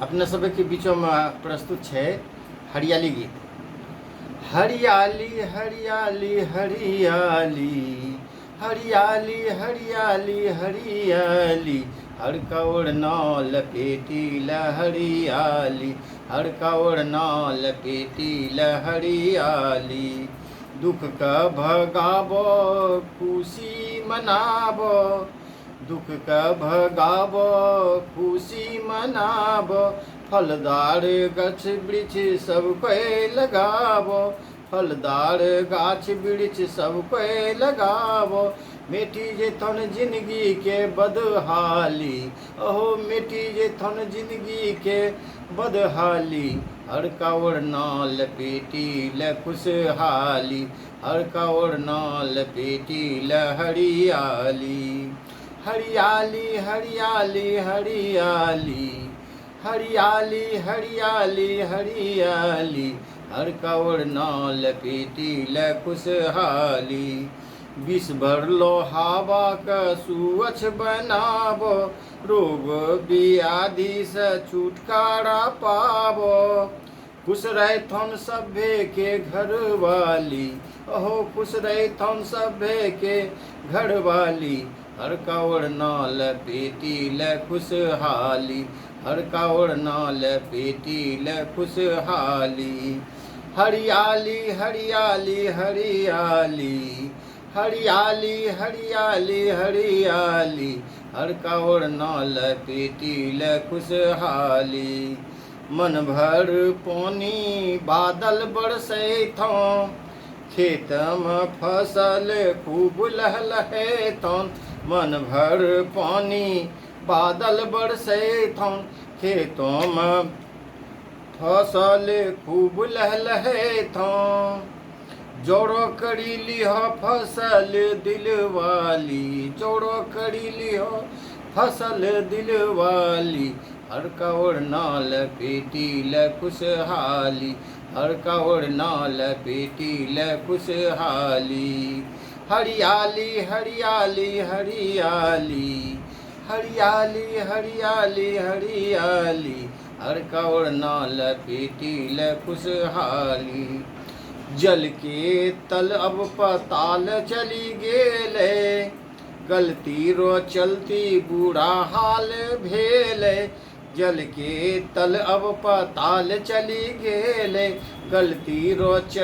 अपना सबके बीचों में प्रस्तुत है हरियाली गीत। हरियाली हरियाली हरियाली हरियाली हरियाली हरियाली हर कौड़ नाल लपेटी हरियाली हर कौड़ नाल लपेटी हरियाली दुख का भगाबो खुशी मनाबो दुख का भगाबो खुशी मनाबो फलदार गाछ वृक्ष सब कोई लगाबो फलदार गाछ वृक्ष सब कोई लगाबो मेटी जे थन जिंदगी के बदहाली अहो मेटी जे थन जिंदगी के बदहाली हर कौड़ नाल लपेटी खुशहाली हर कौड़ नाल लपेटी हरियाली हरियाली हरियाली हरियाली हरियाली हरियाली हरियाली हर कौड़ नाल लपेटी खुशहाली विष भरलो हवा का सुअछ बनाबो रोग व्याधि से छुटकारा पाबो खुश रहे थन सभ्य के घर वाली अहो खुश रहे थन सभ्य के घर वाली हर कौड़ नाल लपेटी खुशहाली हर कौड़ नाल लपेटी खुशहाली हरियाली हरियाली हरियाली हरियाली हरियाली हरियाली हर कौड़ नाल लपेटी खुशहाली मन भर पानी बादल बरसे थो खेत में फसल खूब लहलहे थन मन भर पानी बादल बरसे थन खेतों में फसल खूब लहलहे थन जोड़ो करी लिह फसल दिलवाली जोड़ो करी लिह फसल दिलवाली हर कौड़ नाल लपेटी खुशहाली हर कौड़ नाल लपेटी खुशहाली हरियाली हरियाली हरियाली हरियाली हरियाली हरियाली हर कौड़ नाल लपेटी खुशहाली जल के तल अब पताल चली गेले गलती रो चलती बुरा हाल भेले जल के तल अब पताल चली गेले गलती रो